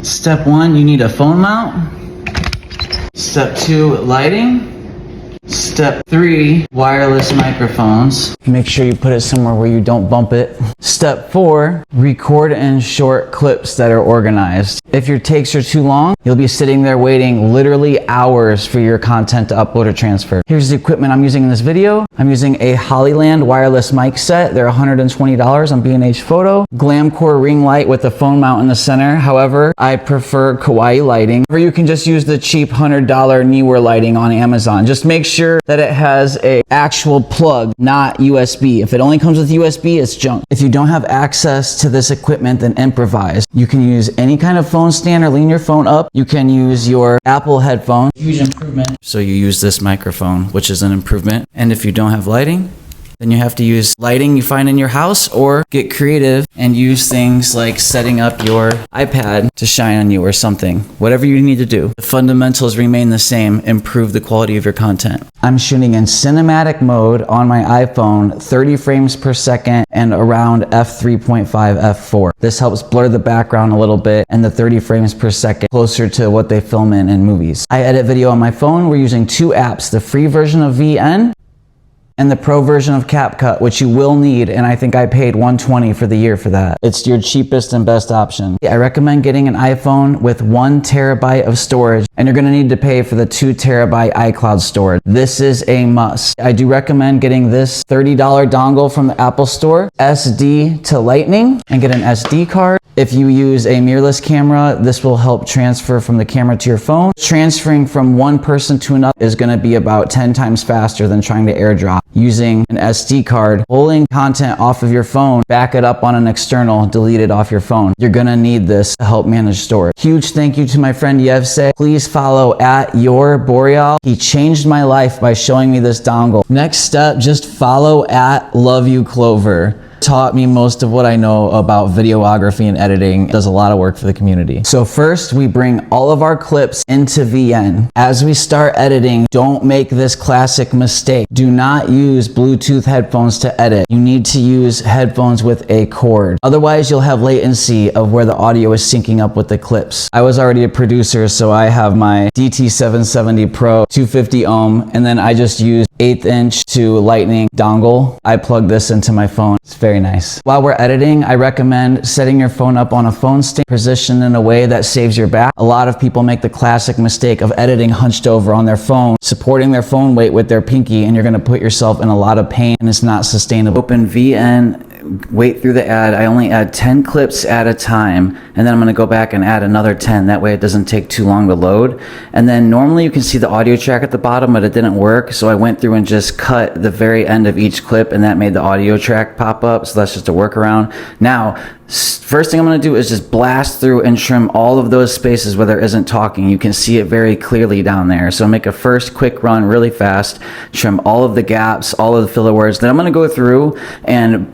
Step 1, you need a phone mount. Step 2, lighting. Step 3, wireless microphones. Make sure you put it somewhere where you don't bump it. Step 4, record in short clips that are organized. If your takes are too long, you'll be sitting there waiting literally hours for your content to upload or transfer. Here's the equipment I'm using in this video. I'm using a Hollyland wireless mic set. They're $120 on B&H Photo. Glamcore ring light with a phone mount in the center. However, I prefer kawaii lighting. Or you can just use the cheap $100 Neewer lighting on Amazon. Just make sure that it has a actual plug, not USB. If it only comes with USB, it's junk. If you don't have access to this equipment, then improvise. You can use any kind of phone stand or lean your phone up. You can use your Apple headphone. Huge improvement. So you use this microphone, which is an improvement. And if you don't have lighting, then you have to use lighting you find in your house or get creative and use things like setting up your iPad to shine on you or something. Whatever you need to do. The fundamentals remain the same. Improve the quality of your content. I'm shooting in cinematic mode on my iPhone, 30 frames per second and around f3.5, f4. This helps blur the background a little bit and the 30 frames per second closer to what they film in movies. I edit video on my phone. We're using 2 apps, the free version of VN and the pro version of CapCut, which you will need, and I think I paid $120 for the year for that. It's your cheapest and best option. I recommend getting an iPhone with 1 terabyte of storage, and you're gonna need to pay for the 2 terabyte iCloud storage. This is a must. I do recommend getting this $30 dongle from the Apple Store, SD to Lightning, and get an SD card. If you use a mirrorless camera, this will help transfer from the camera to your phone. Transferring from one person to another is gonna be about 10 times faster than trying to AirDrop. Using an SD card, pulling content off of your phone, back it up on an external, delete it off your phone. You're gonna need this to help manage storage. Huge thank you to my friend Yevse. Please follow at Your Boreal. He changed my life by showing me this dongle. Next step, just follow at Love You Clover. Taught me most of what I know about videography and editing. Does a lot of work for the community. So first, we bring all of our clips into VN. As we start editing, don't make this classic mistake. Do not use Bluetooth headphones to edit. You need to use headphones with a cord. Otherwise, you'll have latency of where the audio is syncing up with the clips. I was already a producer, so I have my DT770 Pro 250 ohm, and then I just use 1/8 inch to Lightning dongle. I plug this into my phone. It's very nice. While we're editing, I recommend setting your phone up on a phone stand positioned in a way that saves your back. A lot of people make the classic mistake of editing hunched over on their phone, supporting their phone weight with their pinky, and you're gonna put yourself in a lot of pain and it's not sustainable. Open VN, wait through the ad. I only add 10 clips at a time, and then I'm gonna go back and add another 10. That way it doesn't take too long to load. And then normally you can see the audio track at the bottom, but it didn't work. So I went through and just cut the very end of each clip, and that made the audio track pop up. So that's just a workaround. Now, first thing I'm gonna do is just blast through and trim all of those spaces where there isn't talking. You can see it very clearly down there. So make a first quick run really fast, trim all of the gaps, all of the filler words. Then I'm gonna go through and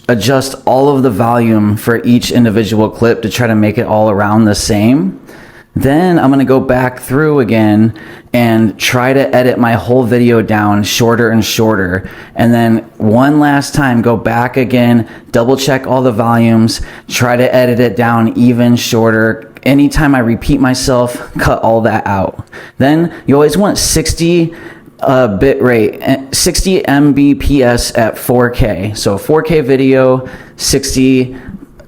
adjust all of the volume for each individual clip to try to make it all around the same. Then I'm gonna go back through again and try to edit my whole video down shorter and shorter. And then one last time, go back again, double check all the volumes, try to edit it down even shorter. Anytime I repeat myself, cut all that out. Then you always want 60 bit rate, 60 Mbps at 4K. So 4K video, 60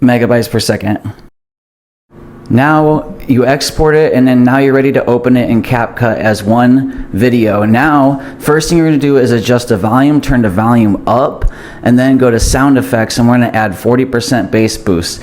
megabytes per second. Now you export it, and then now you're ready to open it in CapCut as one video. Now, first thing you're gonna do is adjust the volume, turn the volume up, and then go to sound effects, and we're gonna add 40% bass boost.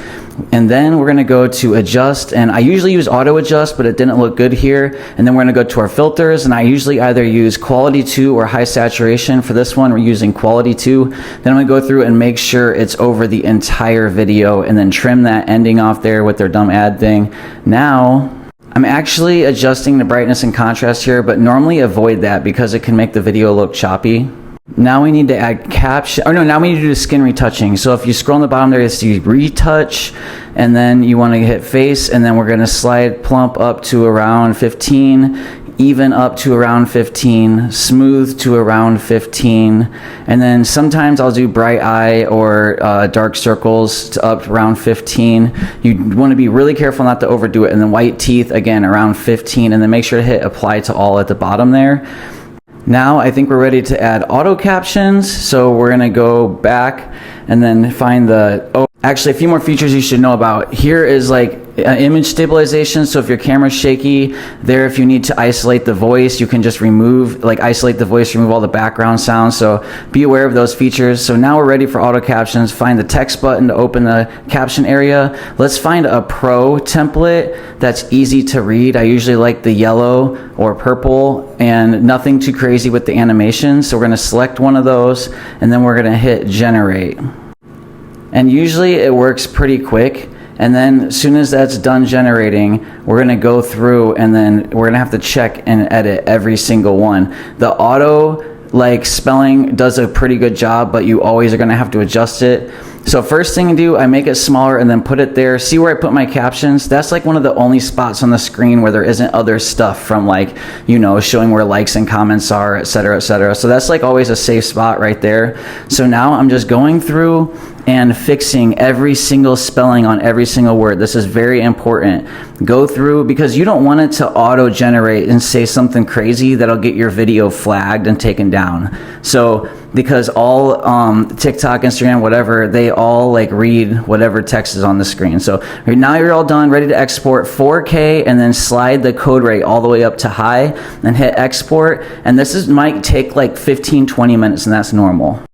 And then we're gonna go to adjust, and I usually use auto adjust, but it didn't look good here. And then we're gonna go to our filters, and I usually either use quality 2 or high saturation. For this one, we're using quality 2. Then I'm gonna go through and make sure it's over the entire video, and then trim that ending off there with their dumb ad thing. Now, I'm actually adjusting the brightness and contrast here, but normally avoid that because it can make the video look choppy. Now we need to add caption, or no, now we need to do skin retouching. So if you scroll on the bottom there, you see retouch, and then you want to hit face, and then we're going to slide plump up to around 15. even up to around 15, smooth to around 15, and then sometimes I'll do bright eye or dark circles to up around 15. You want to be really careful not to overdo it, and then white teeth again around 15, and then make sure to hit apply to all at the bottom there. Now I think we're ready to add auto captions, so we're gonna go back and then find the, actually a few more features you should know about. Here is like image stabilization, so if your camera's shaky, there if you need to isolate the voice, you can just remove, like isolate the voice, remove all the background sounds, so be aware of those features. So now we're ready for auto captions. Find the text button to open the caption area. Let's find a pro template that's easy to read. I usually like the yellow or purple and nothing too crazy with the animation. So we're gonna select one of those and then we're gonna hit generate. And usually it works pretty quick. And then as soon as that's done generating, we're gonna go through and then we're gonna have to check and edit every single one. The auto like spelling does a pretty good job, but you always are gonna have to adjust it. So first thing to do, I make it smaller and then put it there. See where I put my captions? That's like one of the only spots on the screen where there isn't other stuff from like, you know, showing where likes and comments are, etc., etc. So that's like always a safe spot right there. So now I'm just going through and fixing every single spelling on every single word. This is very important. Go through, because you don't want it to auto generate and say something crazy that'll get your video flagged and taken down. So because all TikTok, Instagram, whatever, they all like read whatever text is on the screen. So now you're all done, ready to export 4K, and then slide the code rate all the way up to high and hit export. And this might take like 15-20 minutes, and that's normal.